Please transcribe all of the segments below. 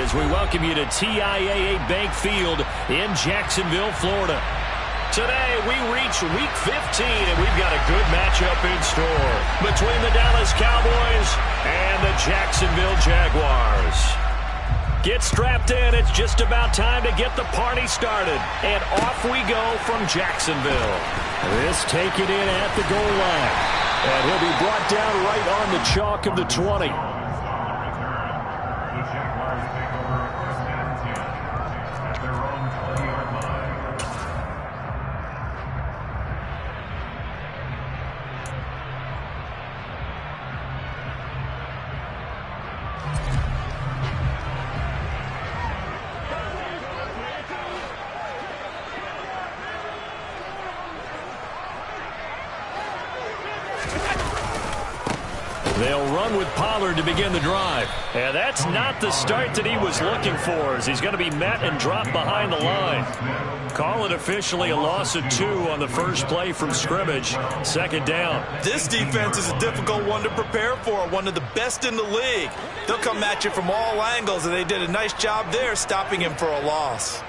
as we welcome you to TIAA Bank Field in Jacksonville, Florida. Today, we reach Week 15, and we've got a good matchup in store between the Dallas Cowboys and the Jacksonville Jaguars. Get strapped in. It's just about time to get the party started. And off we go from Jacksonville. This taken in at the goal line. And he'll be brought down right on the chalk of the 20. They'll run with Pollard to begin the drive. And that's not the start that he was looking for, as he's going to be met and dropped behind the line. Call it officially a loss of 2 on the first play from scrimmage. Second down. This defense is a difficult one to prepare for, one of the best in the league. They'll come at you from all angles, and they did a nice job there stopping him for a loss.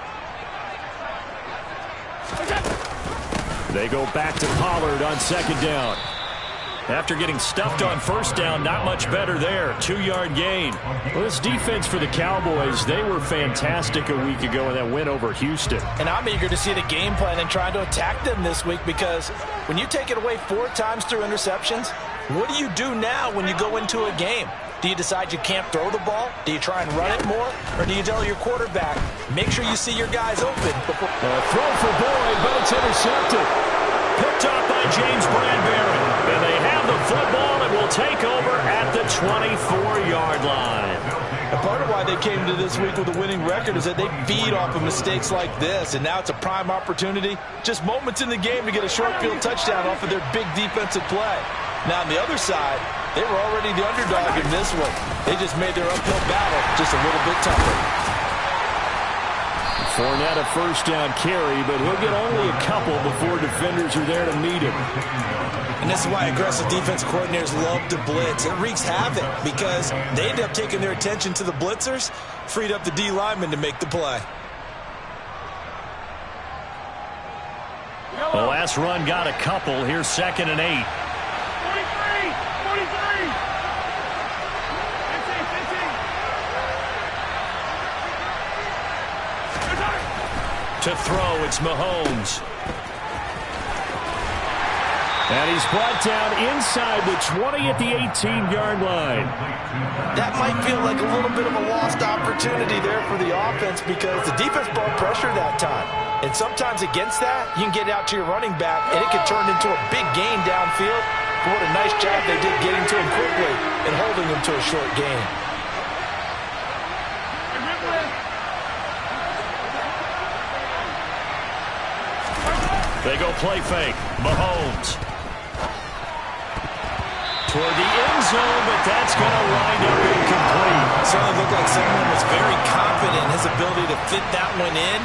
They go back to Pollard on second down. After getting stuffed on first down, not much better there. 2-yard gain. Well, this defense for the Cowboys, they were fantastic a week ago in that win over Houston. And I'm eager to see the game plan and trying to attack them this week, because when you take it away 4 times through interceptions, what do you do now when you go into a game? Do you decide you can't throw the ball? Do you try and run it more? Or do you tell your quarterback, make sure you see your guys open? Throw for Bogh, but it's intercepted. Picked off by James Bradbury. And they have the football and will take over at the 24-yard line. And part of why they came to this week with a winning record is that they feed off of mistakes like this. And now it's a prime opportunity, just moments in the game, to get a short field touchdown off of their big defensive play. Now on the other side, they were already the underdog in this one. They just made their uphill battle just a little bit tougher. Fournette a first down carry, but he'll get only a couple before defenders are there to meet him. And this is why aggressive defense coordinators love to blitz. It wreaks havoc because they end up taking their attention to the blitzers, freed up the D lineman to make the play. The last run got a couple. Here's 2nd and 8. 43. To throw, it's Mahomes. And he's brought down inside the 20 at the 18-yard line. That might feel like a little bit of a lost opportunity there for the offense, because the defense brought pressure that time. And sometimes against that, you can get out to your running back, and it can turn into a big gain downfield. But what a nice job they did getting to him quickly and holding him to a short gain. They go play fake. Mahomes. Toward the end zone, but that's going to wind up incomplete. Certainly looked like someone was very confident in his ability to fit that one in.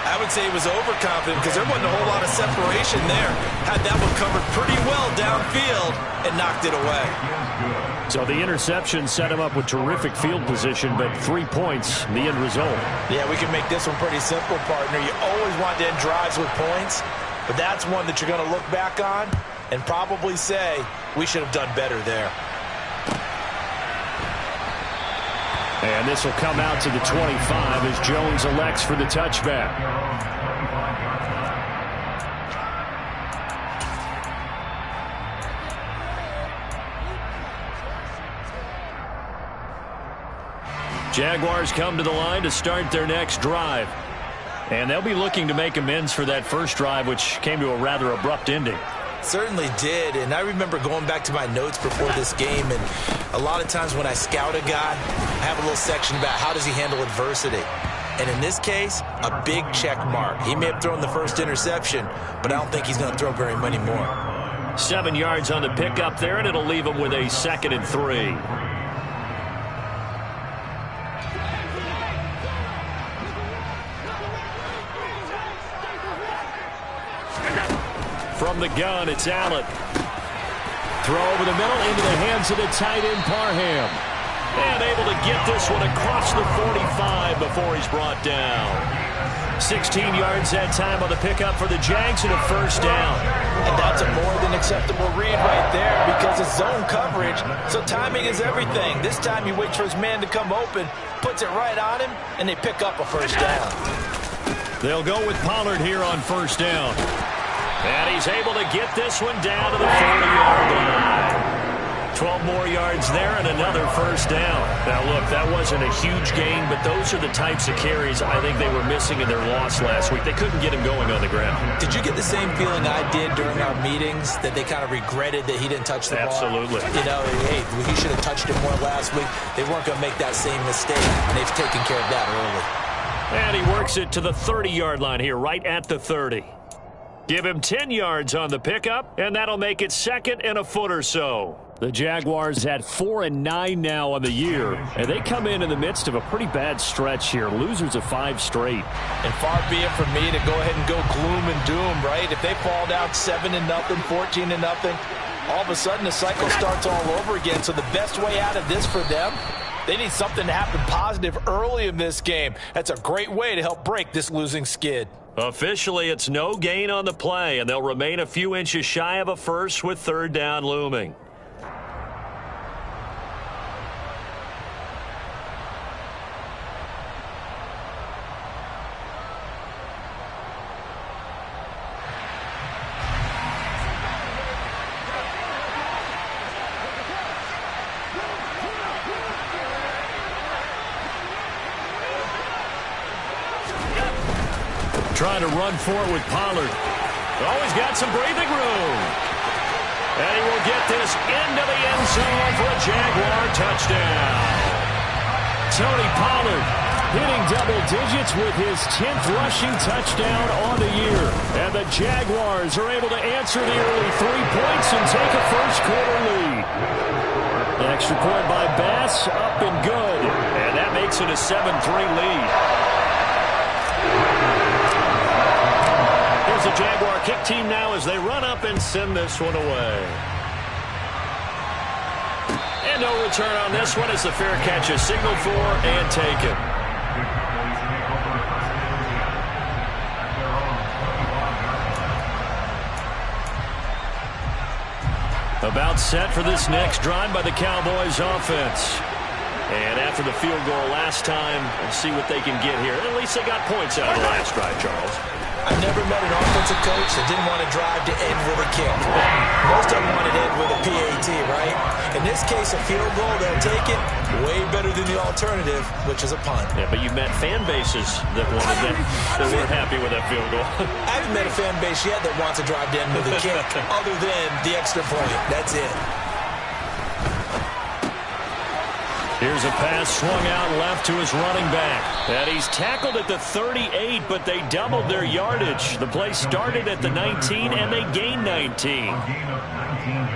I would say he was overconfident, because there wasn't a whole lot of separation there. Had that one covered pretty well downfield and knocked it away. So the interception set him up with terrific field position, but 3 points, the end result. Yeah, we can make this one pretty simple, partner. You always want to end drives with points, but that's one that you're going to look back on and probably say, we should have done better there. And this will come out to the 25 as Jones elects for the touchback. Jaguars come to the line to start their next drive. And they'll be looking to make amends for that first drive, which came to a rather abrupt ending. Certainly did, and I remember going back to my notes before this game, and a lot of times when I scout a guy, I have a little section about how does he handle adversity. And in this case, a big check mark. He may have thrown the first interception, but I don't think he's going to throw very many more. 7 yards on the pickup there, and it'll leave him with a 2nd and 3. From the gun, it's Allen. Throw over the middle into the hands of the tight end, Parham. And able to get this one across the 45 before he's brought down. 16 yards that time on the pickup for the Jags and a first down. And that's a more than acceptable read right there because it's zone coverage, so timing is everything. This time he waits for his man to come open, puts it right on him, and they pick up a first down. They'll go with Pollard here on first down. And he's able to get this one down to the 40-yard line. 12 more yards there and another first down. Now, look, that wasn't a huge gain, but those are the types of carries I think they were missing in their loss last week. They couldn't get him going on the ground. Did you get the same feeling I did during our meetings, that they kind of regretted that he didn't touch the ball? Absolutely. You know, hey, he should have touched it more last week. They weren't going to make that same mistake, and they've taken care of that early. And he works it to the 30-yard line here, right at the 30. Give him 10 yards on the pickup, and that'll make it second and a foot or so. The Jaguars at 4-9 now on the year, and they come in the midst of a pretty bad stretch here. Losers of 5 straight. And far be it from me to go ahead and go gloom and doom, right? If they fall down 7-0, 14-0, all of a sudden the cycle starts all over again. So the best way out of this for them, they need something to happen positive early in this game. That's a great way to help break this losing skid. Officially, it's no gain on the play, and they'll remain a few inches shy of a first with third down looming. Trying to run for it with Pollard. Oh, he's got some breathing room. And he will get this into the end zone for a Jaguar touchdown. Tony Pollard hitting double digits with his 10th rushing touchdown on the year. And the Jaguars are able to answer the early 3 points and take a first-quarter lead. An extra point by Bass, up and good. And that makes it a 7-3 lead. The Jaguar kick team now as they run up and send this one away. And no return on this one as the fair catch is signaled for and taken. About set for this next drive by the Cowboys offense. And after the field goal last time, we'll see what they can get here. At least they got points out of the last drive, Charles. I've never met an offensive coach that didn't want to drive to end with a kick. Most of them wanted to end with a PAT, right? In this case, a field goal, they'll take it. Way better than the alternative, which is a punt. Yeah, but you've met fan bases that wanted that weren't happy with that field goal. I haven't met a fan base yet that wants to drive to end with a kick other than the extra point. That's it. Here's a pass swung out left to his running back. And he's tackled at the 38, but they doubled their yardage. The play started at the 19, and they gained 19.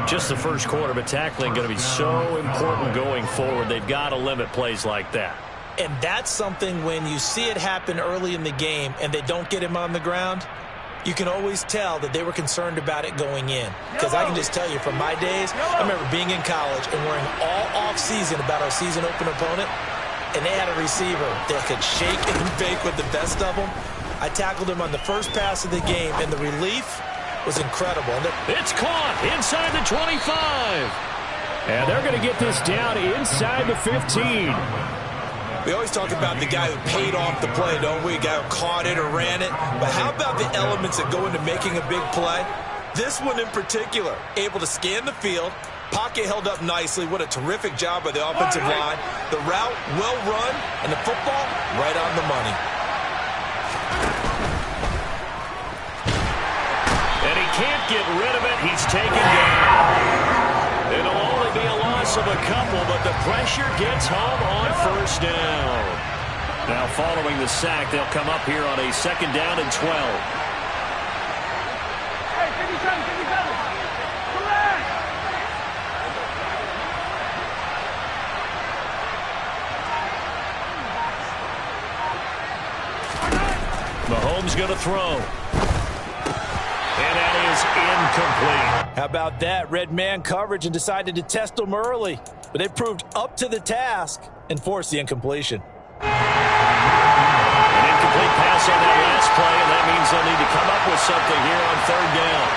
Just the first quarter, but tackling going to be so important going forward. They've got to limit plays like that. And that's something when you see it happen early in the game and they don't get him on the ground, you can always tell that they were concerned about it going in. Because I can just tell you from my days, I remember being in college and worrying all off-season about our season open opponent, and they had a receiver that could shake and bake with the best of them. I tackled him on the first pass of the game, and the relief was incredible. It's caught inside the 25. And they're going to get this down inside the 15. We always talk about the guy who paid off the play, don't we? A guy who caught it or ran it. But how about the elements that go into making a big play? This one in particular, able to scan the field, pocket held up nicely. What a terrific job by the offensive line. The route, well run, and the football, right on the money. And he can't get rid of it. He's taken down. It'll only be a loss of a couple, but the pressure gets home on first down. Now following the sack, they'll come up here on a second down and 12. Mahomes going to throw. And that is incomplete. How about that? Red man coverage and decided to test him early. but they proved up to the task and forced the incompletion. An incomplete pass on that last play, and that means they'll need to come up with something here on third down.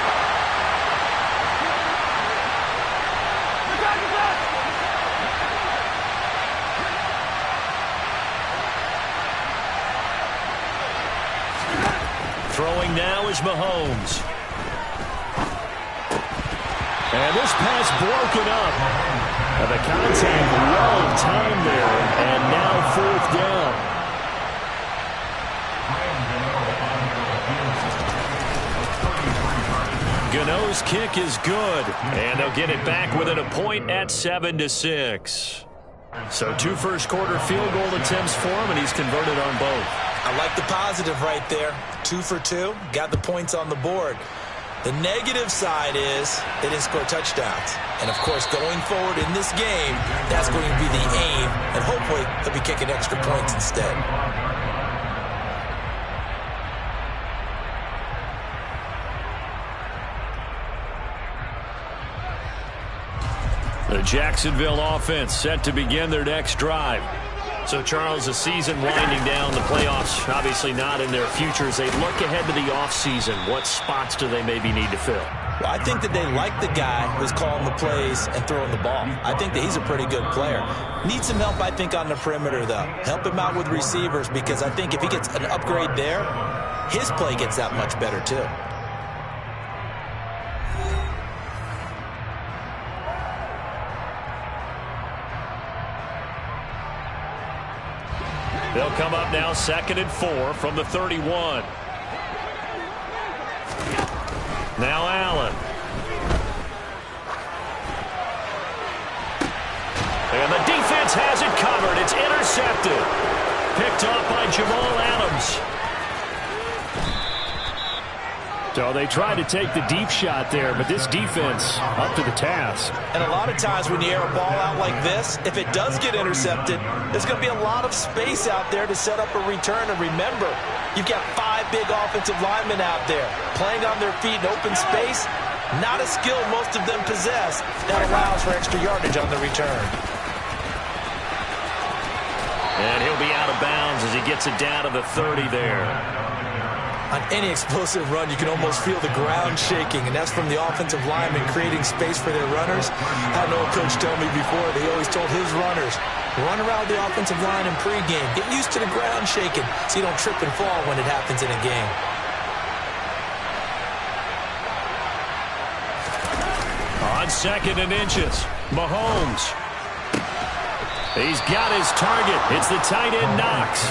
Throwing now is Mahomes. And this pass broken up. And the contact well timed there, and now fourth down. Gano's kick is good, and they'll get it back within a point at 7-6. So 2 first-quarter field goal attempts for him, and he's converted on both. I like the positive right there. 2 for 2, got the points on the board. The negative side is they didn't score touchdowns. And, of course, going forward in this game, that's going to be the aim, and hopefully he'll be kicking extra points instead. The Jacksonville offense set to begin their next drive. So, Charles, the season winding down, the playoffs obviously not in their future. As they look ahead to the offseason, what spots do they maybe need to fill? Well, I think that they like the guy who's calling the plays and throwing the ball. I think that he's a pretty good player. Needs some help, I think, on the perimeter, though. Help him out with receivers, because I think if he gets an upgrade there, his play gets that much better, too. They'll come up now 2nd and 4 from the 31. Now Allen. And the defense has it covered. It's intercepted. Picked off by Jamal Adams. So they tried to take the deep shot there, but this defense up to the task. And a lot of times when you air a ball out like this, if it does get intercepted, there's going to be a lot of space out there to set up a return. And remember, you've got 5 big offensive linemen out there playing on their feet in open space. Not a skill most of them possess that allows for extra yardage on the return. And he'll be out of bounds as he gets it down to the 30 there. On any explosive run, you can almost feel the ground shaking, and that's from the offensive linemen creating space for their runners. I had an old coach tell me before, they always told his runners, run around the offensive line in pregame. Get used to the ground shaking so you don't trip and fall when it happens in a game. On 2nd and inches, Mahomes. He's got his target. It's the tight end, Knox.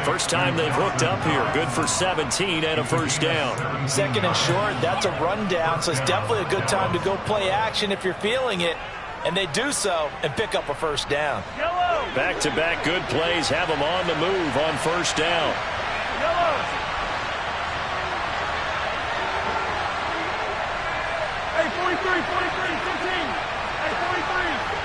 First time they've hooked up here. Good for 17 and a first down. 2nd and short, that's a rundown, so it's definitely a good time to go play action if you're feeling it. And they do so and pick up a first down. Back-to-back good plays have them on the move on first down. Hey, 43, 15. Hey, 43.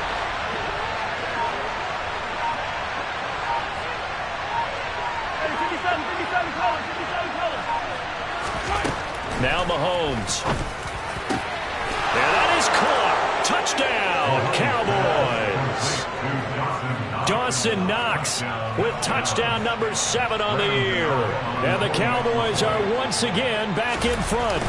Now Mahomes. And that is caught. Touchdown, Cowboys. Dawson Knox with touchdown number 7 on the year. And the Cowboys are once again back in front.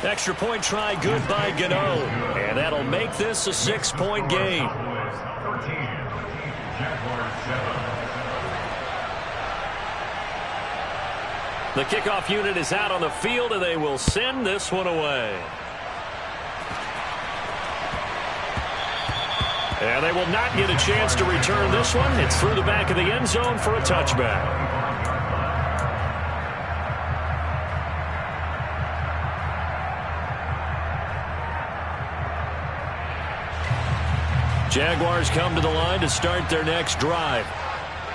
Extra point try good by Gano. And that'll make this a 6-point game. The kickoff unit is out on the field, and they will send this one away. And they will not get a chance to return this one. It's through the back of the end zone for a touchback. Jaguars come to the line to start their next drive.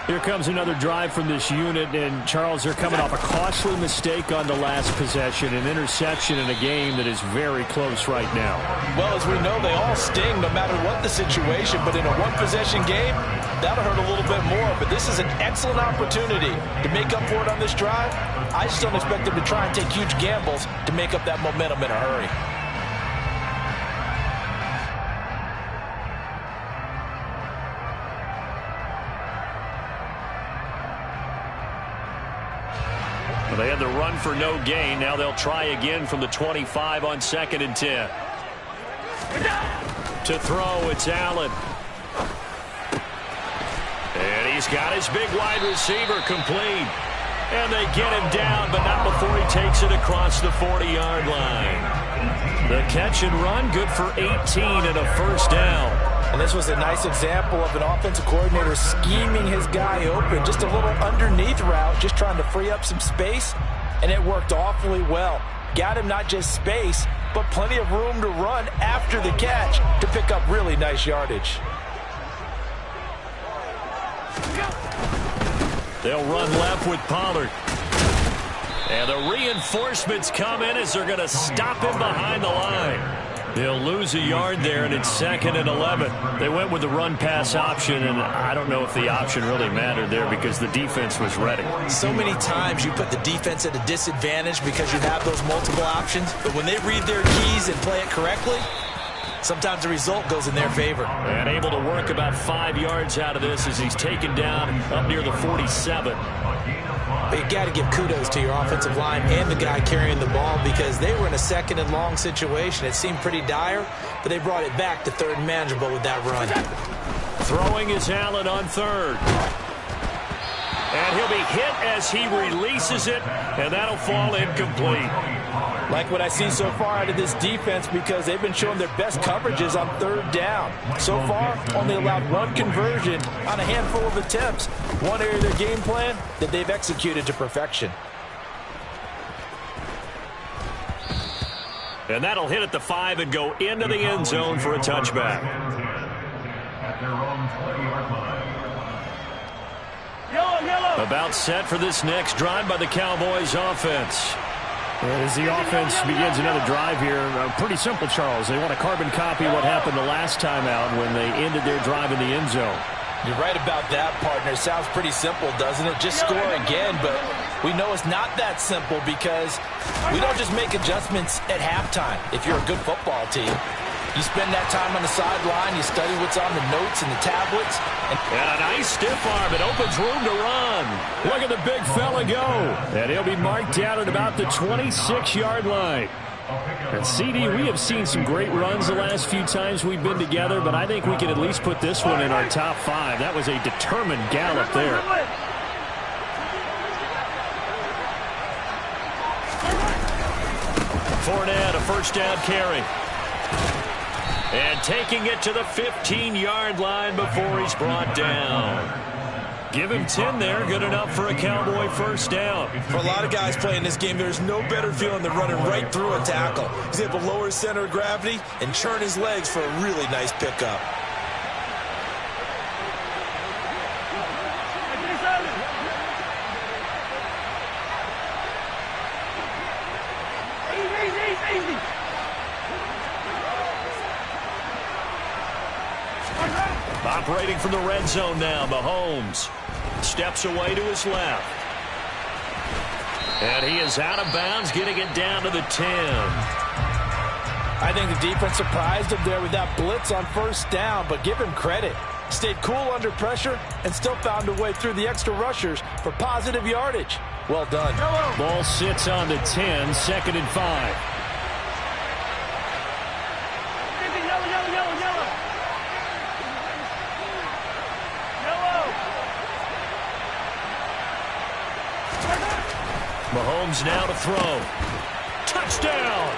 Here comes another drive from this unit, and Charles, they're coming off a costly mistake on the last possession, an interception in a game that is very close right now. Well, as we know, they all sting no matter what the situation, but in a one-possession game, that'll hurt a little bit more. But this is an excellent opportunity to make up for it on this drive. I just don't expect them to try and take huge gambles to make up that momentum in a hurry. Well, they had the run for no gain. Now they'll try again from the 25 on 2nd and 10. To throw, it's Allen. And he's got his big wide receiver complete. And they get him down, but not before he takes it across the 40-yard line. The catch and run, good for 18 and a first down. And this was a nice example of an offensive coordinator scheming his guy open. Just a little underneath route, just trying to free up some space, and it worked awfully well. Got him not just space, but plenty of room to run after the catch to pick up really nice yardage. They'll run left with Pollard. And the reinforcements come in as they're going to stop him behind the line. They'll lose a yard there, and it's 2nd and 11. They went with the run-pass option, and I don't know if the option really mattered there because the defense was ready. So many times you put the defense at a disadvantage because you have those multiple options, but when they read their keys and play it correctly, sometimes the result goes in their favor. And able to work about 5 yards out of this as he's taken down up near the 47. But you got to give kudos to your offensive line and the guy carrying the ball because they were in a 2nd and long situation. It seemed pretty dire, but they brought it back to 3rd and manageable with that run. Throwing is Allen on 3rd. And he'll be hit as he releases it, and that'll fall incomplete. Like what I see so far out of this defense because they've been showing their best coverages on 3rd down. So far, only allowed 1 conversion on a handful of attempts. One area of their game plan that they've executed to perfection. And that'll hit at the 5 and go into the end zone for a touchback. About set for this next drive by the Cowboys offense. As the offense begins another drive here, pretty simple, Charles. They want to carbon copy what happened the last time out when they ended their drive in the end zone. You're right about that, partner. Sounds pretty simple, doesn't it? Just score again, but we know it's not that simple because we don't just make adjustments at halftime. If you're a good football team, you spend that time on the sideline, you study what's on the notes and the tablets. And a nice stiff arm. It opens room to run. Look at the big fella go. And he'll be marked down at about the 26-yard line. And CD, we have seen some great runs the last few times we've been together, but I think we can at least put this one in our top 5. That was a determined gallop there. Fournette, a first down carry. And taking it to the 15-yard line before he's brought down. Give him 10 there. Good enough for a Cowboy first down. For a lot of guys playing this game, there's no better feeling than running right through a tackle. He's able to lower his center of gravity and churn his legs for a really nice pickup. Operating from the red zone now, Mahomes steps away to his left. And he is out of bounds, getting it down to the 10. I think the defense surprised him there with that blitz on first down, but give him credit. Stayed cool under pressure and still found a way through the extra rushers for positive yardage. Well done. Ball sits on the 10, 2nd and 5. Mahomes now to throw. Touchdown!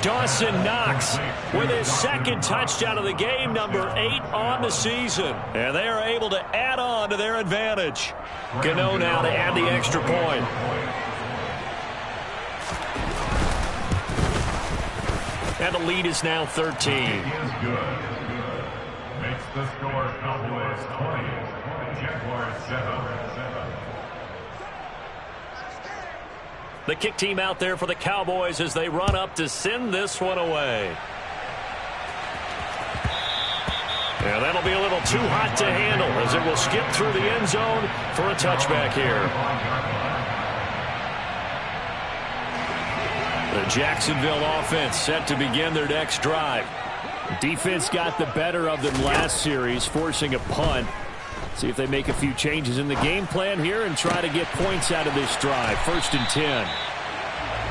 Dawson Knox with his 2nd touchdown of the game, number 8 on the season. And they are able to add on to their advantage. Gano now to add the extra point. And the lead is now 13. Makes the score Cowboys 20, Jaguars 7. The kick team out there for the Cowboys as they run up to send this one away. Yeah, that'll be a little too hot to handle as it will skip through the end zone for a touchback here. The Jacksonville offense set to begin their next drive. Defense got the better of them last series, forcing a punt. See if they make a few changes in the game plan here and try to get points out of this drive. 1st and 10.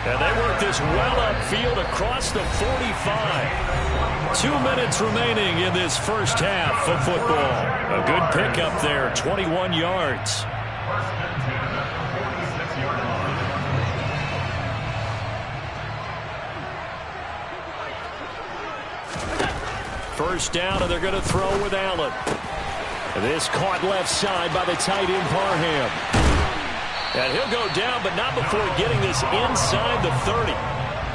And they work this well upfield across the 45. 2 minutes remaining in this first half of football. A good pickup there, 21 yards. First down, and they're going to throw with Allen. This caught left side by the tight end Parham. And he'll go down, but not before getting this inside the 30.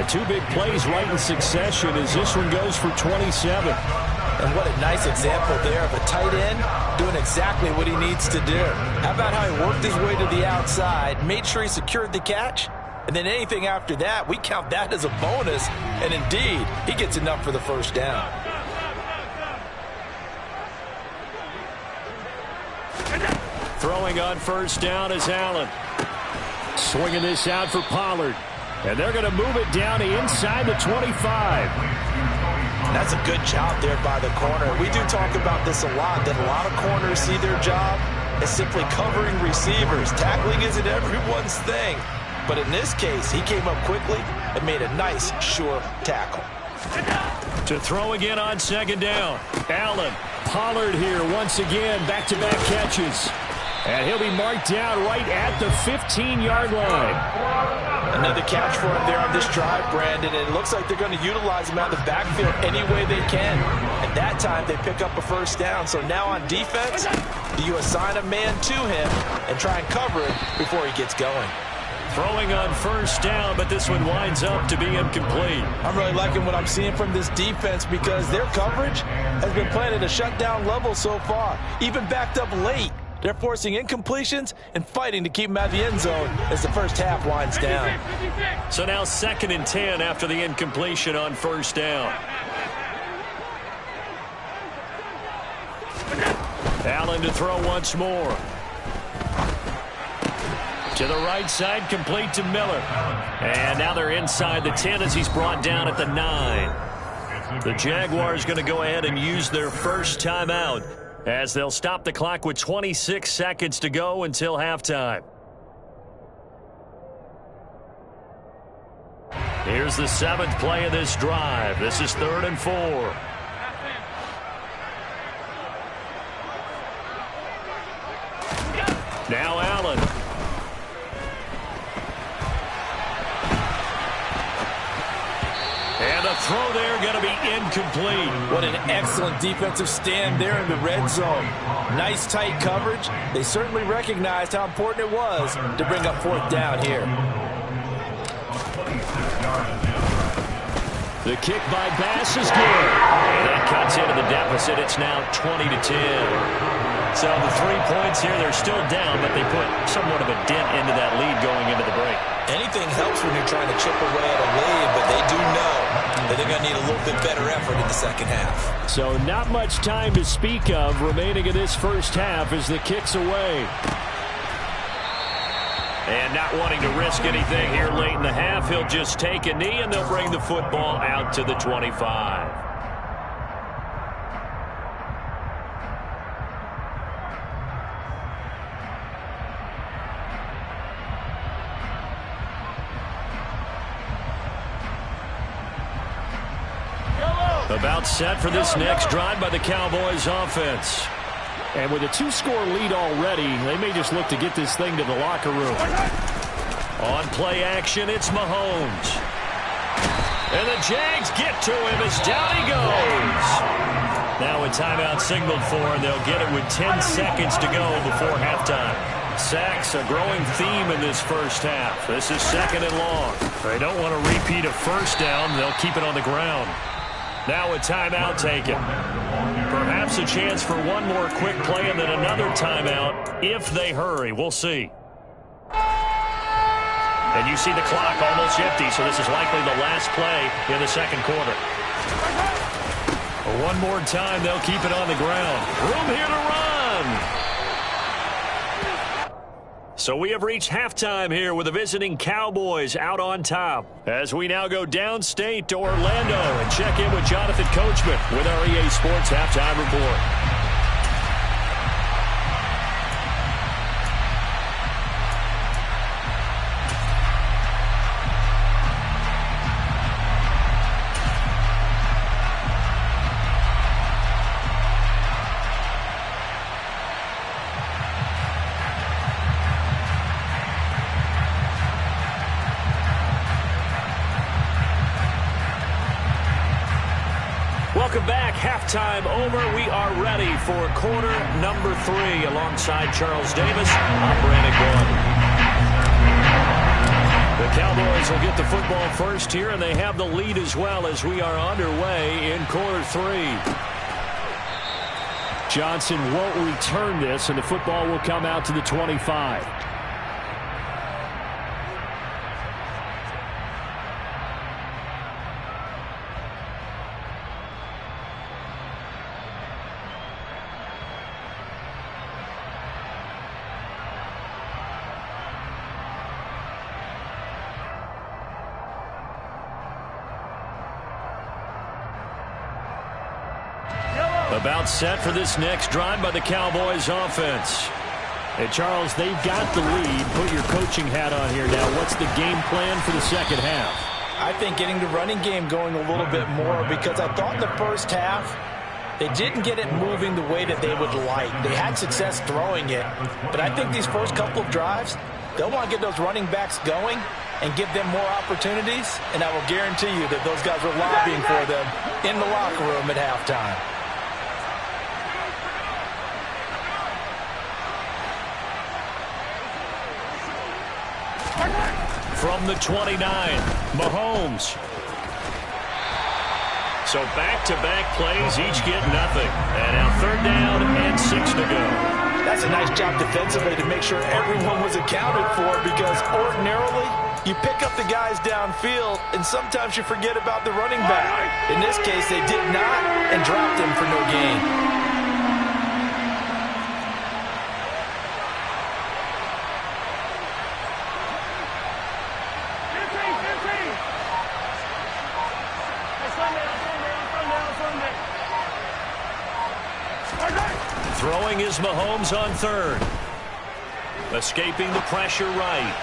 The 2 big plays right in succession as this one goes for 27. And what a nice example there of a tight end doing exactly what he needs to do. How about how he worked his way to the outside, made sure he secured the catch, and then anything after that, we count that as a bonus. And indeed, he gets enough for the first down. Throwing on first down is Allen. Swinging this out for Pollard. And they're going to move it down to inside the 25. That's a good job there by the corner. We do talk about this a lot, that a lot of corners see their job as simply covering receivers. Tackling isn't everyone's thing. But in this case, he came up quickly and made a nice, sure tackle. To throw again on 2nd down. Allen. Pollard here once again. Back-to-back catches. And he'll be marked down right at the 15-yard line. Another catch for him there on this drive, Brandon. And it looks like they're going to utilize him out of the backfield any way they can. And that time they pick up a first down. So now on defense, you assign a man to him and try and cover him before he gets going. Throwing on first down, but this one winds up to be incomplete. I'm really liking what I'm seeing from this defense because their coverage has been playing at a shutdown level so far. Even backed up late, they're forcing incompletions and fighting to keep them out of the end zone as the first half winds down. So now 2nd and 10 after the incompletion on first down. Allen to throw once more. To the right side, complete to Miller. And now they're inside the 10 as he's brought down at the 9. The Jaguars going to go ahead and use their first timeout as they'll stop the clock with 26 seconds to go until halftime. Here's the 7th play of this drive. This is 3rd and 4. Now Allen. And the throw there going to be incomplete. What an excellent defensive stand there in the red zone. Nice tight coverage. They certainly recognized how important it was to bring up 4th down here. The kick by Bass is good. And that cuts into the deficit. It's now 20-10. So the 3 points here, they're still down, but they put somewhat of a dent into that lead going into the break. Anything helps when you're trying to chip away at a lead, but they do know that they're going to need a little bit better effort in the second half. So not much time to speak of remaining in this first half as the kick's away. And not wanting to risk anything here late in the half, he'll just take a knee and they'll bring the football out to the 25. About set for this next drive by the Cowboys offense. And with a 2-score lead already, they may just look to get this thing to the locker room. On play action, it's Mahomes. And the Jags get to him as down he goes. Now a timeout signaled for, and they'll get it with 10 seconds to go before halftime. Sacks, a growing theme in this first half. This is 2nd and long. They don't want to repeat a first down. They'll keep it on the ground. Now a timeout taken. Perhaps a chance for one more quick play and then another timeout if they hurry. We'll see. And you see the clock almost empty, so this is likely the last play in the second quarter. One more time, they'll keep it on the ground. Room here to run. So we have reached halftime here with the visiting Cowboys out on top. As we now go downstate to Orlando and check in with Jonathan Coachman with our EA Sports Halftime Report. Welcome back. Halftime over. We are ready for quarter number 3. Alongside Charles Davis, I'm Brandon Bogh. The Cowboys will get the football first here, and they have the lead as well as we are underway in quarter 3. Johnson won't return this, and the football will come out to the 25. About set for this next drive by the Cowboys offense. Hey, Charles, they've got the lead. Put your coaching hat on here now. What's the game plan for the second half? I think getting the running game going a little bit more, because I thought in the first half they didn't get it moving the way that they would like. They had success throwing it, but I think these first couple of drives, they'll want to get those running backs going and give them more opportunities, and I will guarantee you that those guys were lobbying for them in the locker room at halftime. From the 29, Mahomes. So back-to-back plays, each get nothing. And now 3rd down and 6 to go. That's a nice job defensively to make sure everyone was accounted for, because ordinarily you pick up the guys downfield and sometimes you forget about the running back. In this case, they did not and dropped him for no gain. Throwing is Mahomes on 3rd. Escaping the pressure right.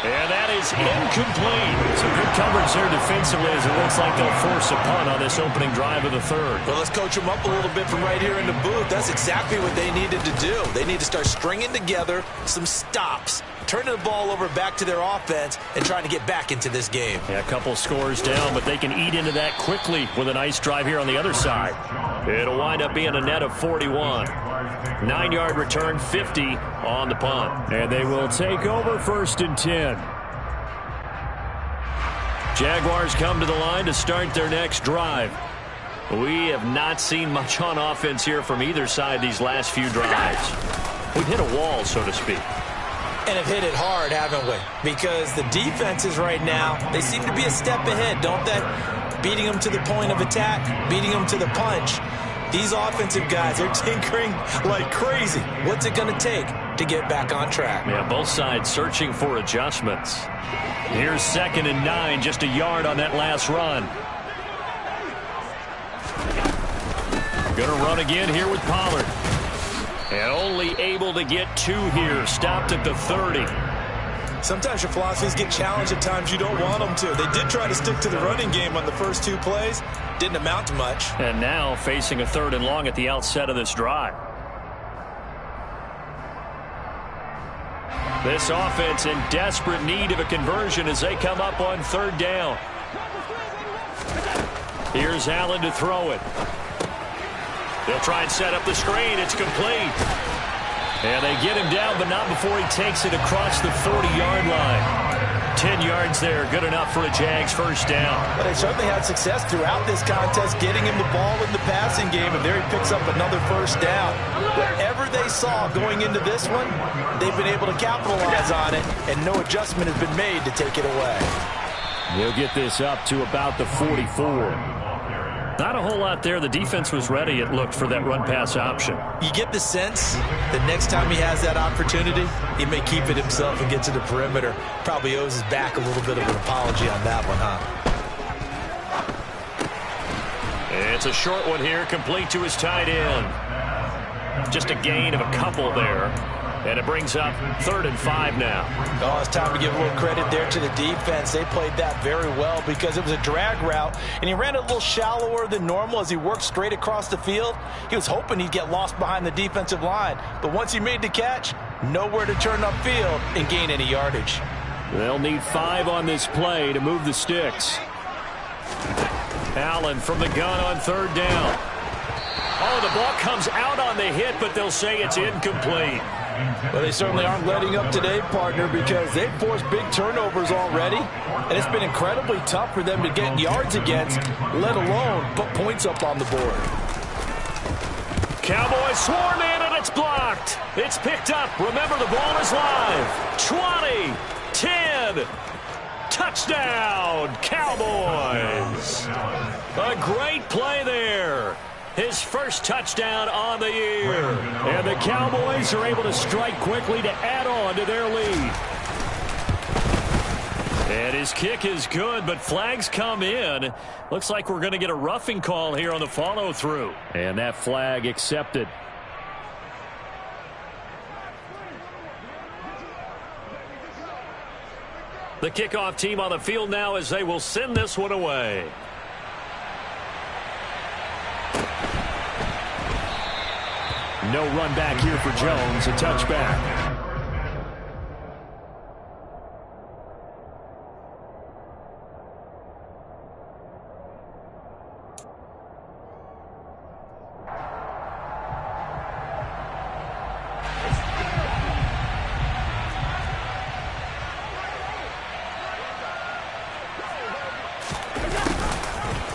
And that is incomplete. Some good coverage there defensively, as it looks like they'll force a punt on this opening drive of the 3rd. Well, let's coach them up a little bit from right here in the booth. That's exactly what they needed to do. They need to start stringing together some stops, turning the ball over back to their offense, and trying to get back into this game. Yeah, a couple scores down, but they can eat into that quickly with a nice drive here on the other side. It'll wind up being a net of 41. 9-yard return, 50 on the punt. And they will take over 1st and 10. Jaguars come to the line to start their next drive. We have not seen much on offense here from either side these last few drives. We've hit a wall, so to speak. And have hit it hard, haven't we? Because the defenses right now, they seem to be a step ahead, don't they? Beating them to the point of attack, beating them to the punch. These offensive guys, they're tinkering like crazy. What's it going to take to get back on track? Yeah, both sides searching for adjustments. Here's 2nd and 9, just a yard on that last run. Gonna run again here with Pollard. And only able to get 2 here. Stopped at the 30. Sometimes your philosophies get challenged at times you don't want them to. They did try to stick to the running game on the first 2 plays. Didn't amount to much. And now facing a 3rd and long at the outset of this drive. This offense in desperate need of a conversion as they come up on 3rd down. Here's Allen to throw it. They'll try and set up the screen. It's complete. And they get him down, but not before he takes it across the 40-yard line. 10 yards there, good enough for a Jags 1st down. But they certainly had success throughout this contest, getting him the ball in the passing game, and there he picks up another 1st down. Whatever they saw going into this one, they've been able to capitalize on it, and no adjustment has been made to take it away. They'll get this up to about the 44. Not a whole lot there. The defense was ready, it looked, for that run-pass option. You get the sense that next time he has that opportunity, he may keep it himself and get to the perimeter. Probably owes his back a little bit of an apology on that one, huh? It's a short one here, complete to his tight end. Just a gain of a couple there. And it brings up 3rd and 5 now. Oh, it's time to give a little credit there to the defense. They played that very well because it was a drag route, and he ran a little shallower than normal as he worked straight across the field. He was hoping he'd get lost behind the defensive line, but once he made the catch, nowhere to turn upfield and gain any yardage. They'll need 5 on this play to move the sticks. Allen from the gun on third down. Oh, the ball comes out on the hit, but they'll say it's incomplete. Well, they certainly aren't letting up today, partner, because they've forced big turnovers already, and it's been incredibly tough for them to get yards against, let alone put points up on the board. Cowboys swarm in, and it's blocked. It's picked up. Remember, the ball is live. 20, 10, touchdown, Cowboys. A great play there. His first touchdown on the year. And the Cowboys are able to strike quickly to add on to their lead. And his kick is good, but flags come in. Looks like we're going to get a roughing call here on the follow-through. And that flag accepted. The kickoff team on the field now as they will send this one away. No run back here for Jones. A touchback.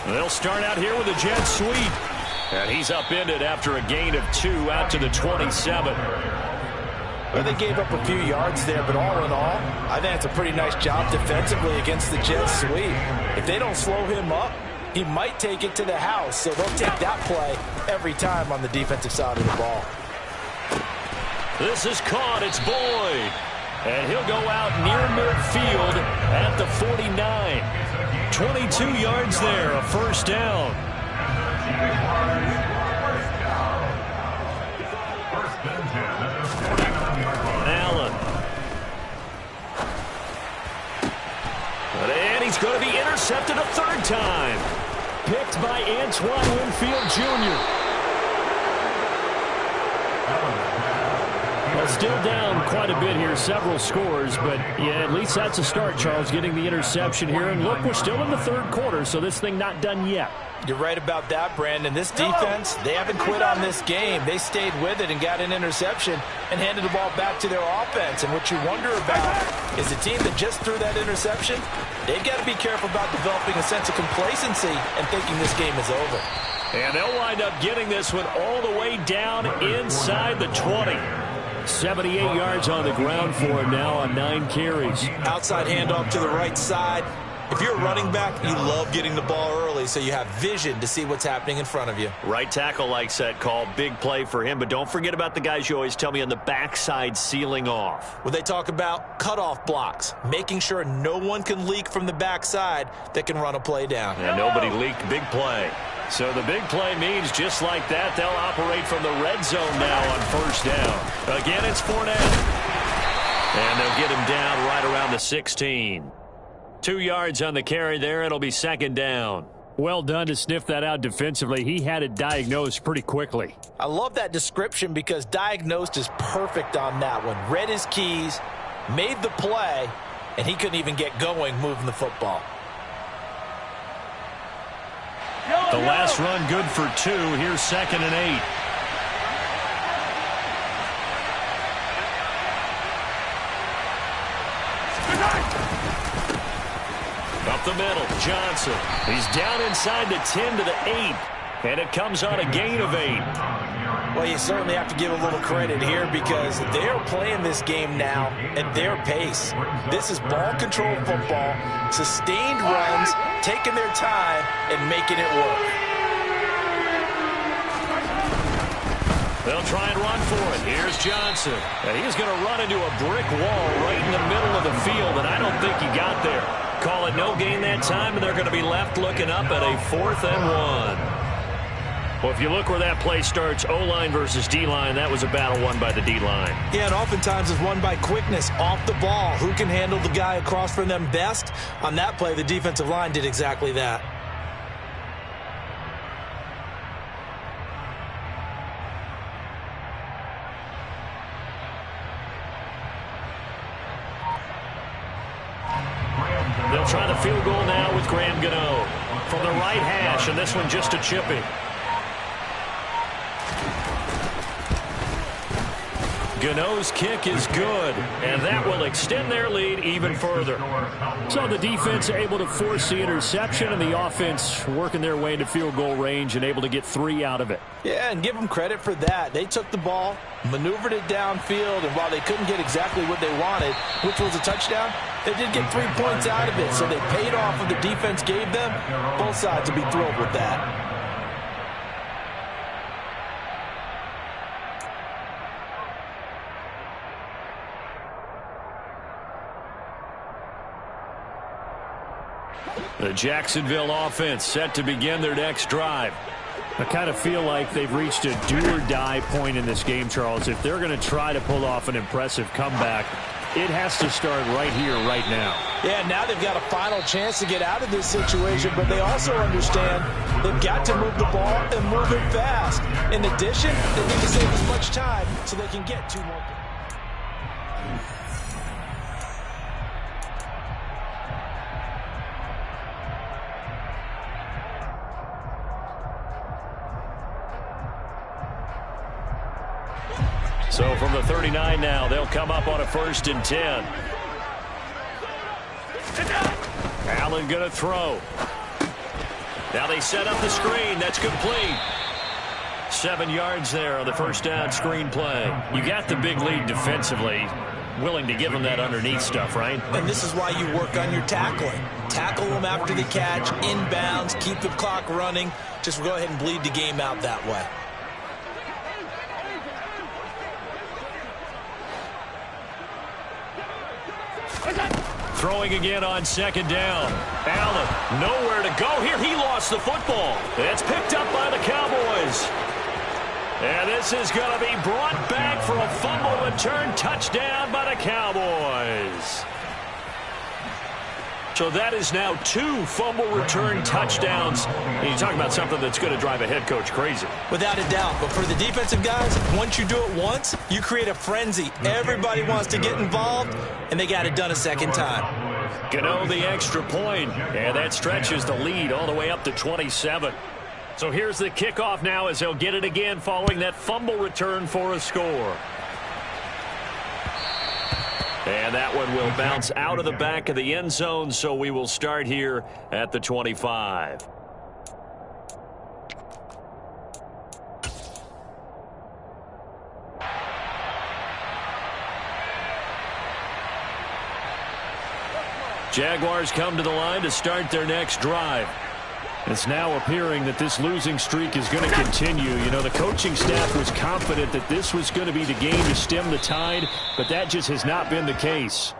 They'll start out here with a jet sweep. And he's upended after a gain of 2 out to the 27. Well, they gave up a few yards there, but all in all, I think it's a pretty nice job defensively against the jet sweep. If they don't slow him up, he might take it to the house, so they'll take that play every time on the defensive side of the ball. This is caught. It's Boyd. And he'll go out near midfield at the 49. 22 yards there, a first down. Allen. And he's going to be intercepted a third time. Picked by Antoine Winfield Jr. Well, still down quite a bit here, several scores, but yeah, at least that's a start, Charles, getting the interception here. And look, we're still in the third quarter, so this thing not done yet. You're right about that, Brandon. This defense, they haven't quit on this game. They stayed with it and got an interception and handed the ball back to their offense. And what you wonder about is the team that just threw that interception, they've got to be careful about developing a sense of complacency and thinking this game is over. And they'll wind up getting this one all the way down inside the 20. 78 yards on the ground for him now on 9 carries. Outside handoff to the right side. If you're a running back, you love getting the ball early so you have vision to see what's happening in front of you. Right tackle likes that call. Big play for him. But don't forget about the guys you always tell me on the backside sealing off. When they talk about cutoff blocks, making sure no one can leak from the backside that can run a play down. And nobody leaked. Big play. So the big play means just like that, they'll operate from the red zone now on first down. Again, it's Fournette. And they'll get him down right around the 16. 2 yards on the carry there. It'll be second down. Well done to sniff that out defensively. He had it diagnosed pretty quickly. I love that description because diagnosed is perfect on that one. Read his keys, made the play, and he couldn't even get going moving the football. The last run good for 2. Here's 2nd and 8. Up the middle, Johnson. He's down inside the 10 to the 8. And it comes on a gain of 8. Well, you certainly have to give a little credit here because they're playing this game now at their pace. This is ball control football, sustained runs, taking their time and making it work. They'll try and run for it. Here's Johnson. And he's going to run into a brick wall right in the middle of the field, and I don't think he got there. Call it no gain that time, and they're going to be left looking up at a 4th and 1. Well, if you look where that play starts, O-line versus D-line, that was a battle won by the D-line. Yeah, and oftentimes it's won by quickness off the ball. Who can handle the guy across from them best? On that play, the defensive line did exactly that. They'll try the field goal now with Graham Gano. from the right hash, and this one just a chippy. Gano's kick is good, and that will extend their lead even further. So the defense able to force the interception, and the offense working their way into field goal range and able to get 3 out of it. Yeah, and give them credit for that. They took the ball, maneuvered it downfield, and while they couldn't get exactly what they wanted, which was a touchdown, they did get 3 points out of it, so they paid off what the defense gave them. Both sides will be thrilled with that. The Jacksonville offense set to begin their next drive. I kind of feel like they've reached a do-or-die point in this game, Charles. If they're going to try to pull off an impressive comeback, it has to start right here, right now. Yeah, now they've got a final chance to get out of this situation, but they also understand they've got to move the ball and move it fast. In addition, they need to save as much time so they can get 2 more points. So from the 39 now, they'll come up on a 1st and 10. Allen going to throw. Now they set up the screen. That's complete. 7 yards there on the first down screen play. You got the big lead defensively. Willing to give them that underneath stuff, right? And this is why you work on your tackling. Tackle them after the catch, inbounds, keep the clock running. Just go ahead and bleed the game out that way. Throwing again on 2nd down. Allen, nowhere to go here. He lost the football. It's picked up by the Cowboys. And this is going to be brought back for a fumble return touchdown by the Cowboys. So that is now 2 fumble return touchdowns. And you're talking about something that's going to drive a head coach crazy. Without a doubt. But for the defensive guys, once you do it once, you create a frenzy. Everybody wants to get involved, and they got it done a second time. Gano the extra point, and that stretches the lead all the way up to 27. So here's the kickoff now as they'll get it again following that fumble return for a score. And that one will bounce out of the back of the end zone, so we will start here at the 25. Jaguars come to the line to start their next drive. It's now appearing that this losing streak is going to continue. You know, the coaching staff was confident that this was going to be the game to stem the tide, but that just has not been the case.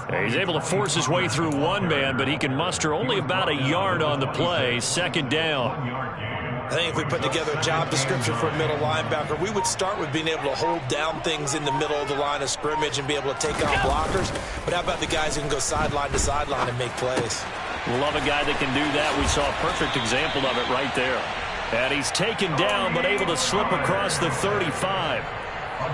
He's able to force his way through one man, but he can muster only about a yard on the play. 2nd down. I think if we put together a job description for a middle linebacker, we would start with being able to hold down things in the middle of the line of scrimmage and be able to take on blockers. But how about the guys who can go sideline to sideline and make plays? Love a guy that can do that. We saw a perfect example of it right there. And he's taken down, but able to slip across the 35.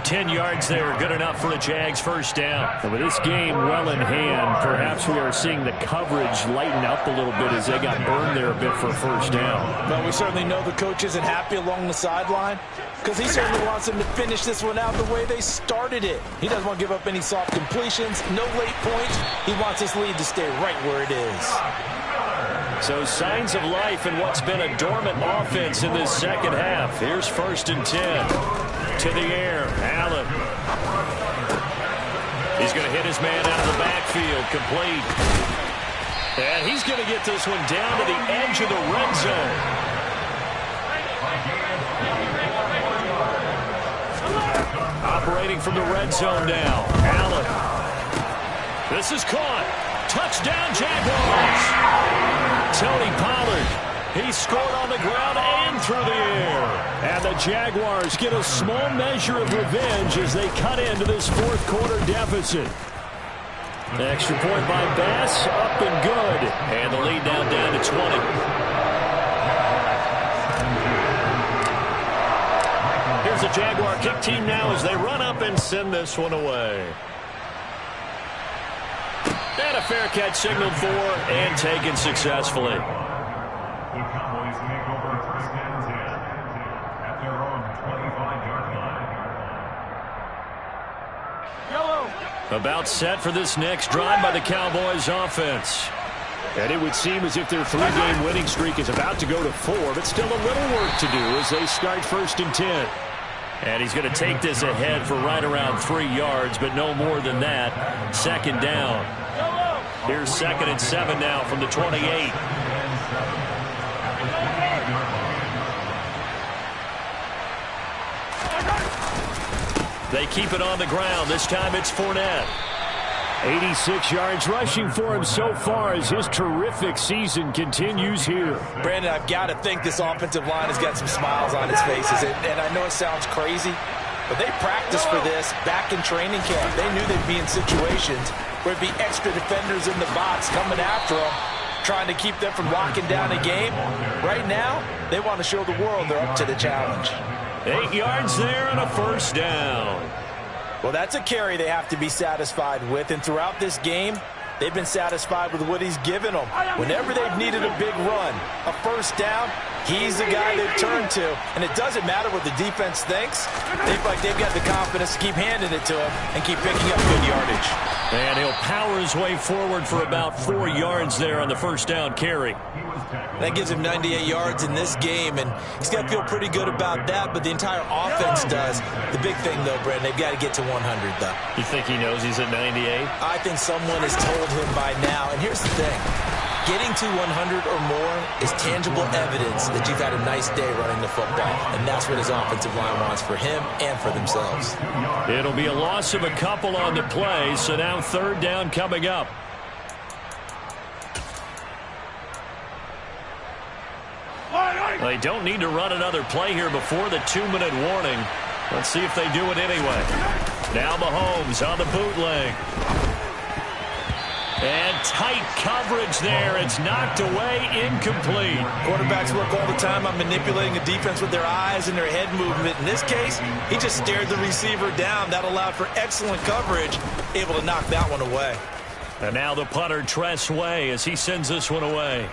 10 yards there, good enough for the Jags' 1st down. And with this game well in hand, perhaps we are seeing the coverage lighten up a little bit as they got burned there a bit for a 1st down. Well, we certainly know the coach isn't happy along the sideline because he certainly wants them to finish this one out the way they started it. He doesn't want to give up any soft completions, no late points. He wants this lead to stay right where it is. So signs of life in what's been a dormant offense in this 2nd half. Here's 1st and 10. To the air, Allen. He's going to hit his man out of the backfield, complete. And he's going to get this one down to the edge of the red zone. Operating from the red zone now, Allen. This is caught. Touchdown, Jaguars. Tony Pollard. He scored on the ground and through the air. And the Jaguars get a small measure of revenge as they cut into this 4th quarter deficit. Extra point by Bass, up and good. And the lead now down to 20. Here's the Jaguar kick team now as they run up and send this one away. And a fair catch signaled for and taken successfully. About set for this next drive by the Cowboys offense. And it would seem as if their 3-game winning streak is about to go to 4, but still a little work to do as they start 1st and 10. And he's going to take this ahead for right around 3 yards, but no more than that. 2nd down. Here's 2nd and 7 now from the 28. They keep it on the ground. This time it's Fournette. 86 yards rushing for him so far as his terrific season continues here. Brandon, I've got to think this offensive line has got some smiles on its faces. And I know it sounds crazy, but they practiced for this back in training camp. They knew they'd be in situations where it'd be extra defenders in the box coming after them, trying to keep them from locking down a game. Right now, they want to show the world they're up to the challenge. 8 yards there and a 1st down. Well, that's a carry they have to be satisfied with, and throughout this game, they've been satisfied with what he's given them. Whenever they've needed a big run, a 1st down, he's the guy they've turned to. And it doesn't matter what the defense thinks. They feel like they've got the confidence to keep handing it to him and keep picking up good yardage. And he'll power his way forward for about 4 yards there on the 1st down carry. That gives him 98 yards in this game, and he's got to feel pretty good about that, but the entire offense does. The big thing, though, Brandon, they've got to get to 100, though. You think he knows he's at 98? I think someone has told him by now, and here's the thing. Getting to 100 or more is tangible evidence that you've had a nice day running the football, and that's what his offensive line wants for him and for themselves. It'll be a loss of a couple on the play, so now 3rd down coming up. They don't need to run another play here before the 2-minute warning. Let's see if they do it anyway. Now Mahomes on the bootleg. And tight coverage there. It's knocked away, incomplete. Quarterbacks work all the time on manipulating a defense with their eyes and their head movement. In this case, he just stared the receiver down. That allowed for excellent coverage, able to knock that one away. And now the punter, Tress Way, as he sends this one away.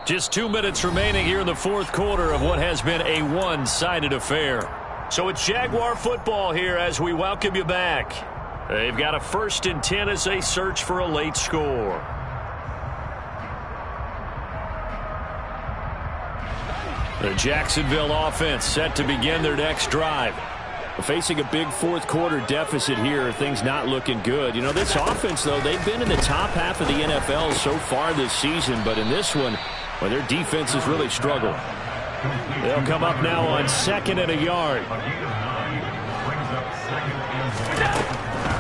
Just 2 minutes remaining here in the 4th quarter of what has been a one-sided affair. So it's Jaguar football here as we welcome you back. They've got a 1st and 10 as they search for a late score. The Jacksonville offense set to begin their next drive. Facing a big 4th quarter deficit here, things not looking good. You know, this offense, though, they've been in the top half of the NFL so far this season, but in this one, well, their defense has really struggled. They'll come up now on 2nd and a yard.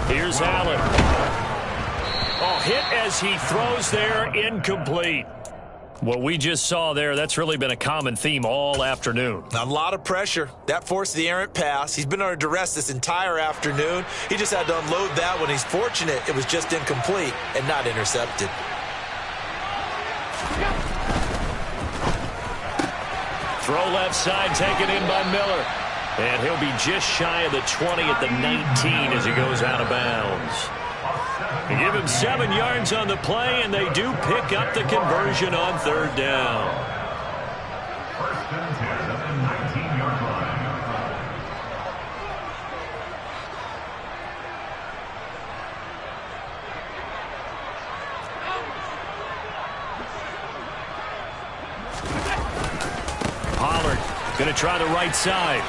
Here's Allen. Oh, hit as he throws there, incomplete. What we just saw there, that's really been a common theme all afternoon. A lot of pressure. That forced the errant pass. He's been under duress this entire afternoon. He just had to unload that one. He's fortunate it was just incomplete and not intercepted. Throw left side, taken in by Miller. And he'll be just shy of the 20 at the 19 as he goes out of bounds. They give him 7 yards on the play, and they do pick up the conversion on 3rd down. 1st and 10 at the 19-yard line. Pollard going to try the right side.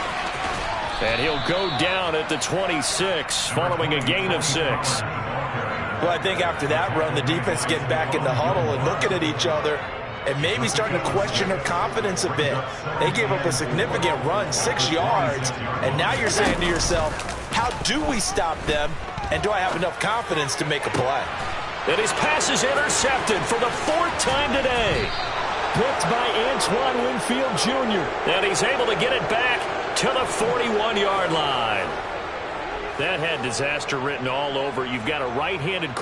And he'll go down at the 26 following a gain of 6. Well, I think after that run, the defense getting back in the huddle and looking at each other and maybe starting to question their confidence a bit. They gave up a significant run, 6 yards, and now you're saying to yourself, how do we stop them, and do I have enough confidence to make a play? And his pass is intercepted for the 4th time today. Picked by Antoine Winfield Jr. And he's able to get it back to the 41-yard line. That had disaster written all over. You've got a right-handed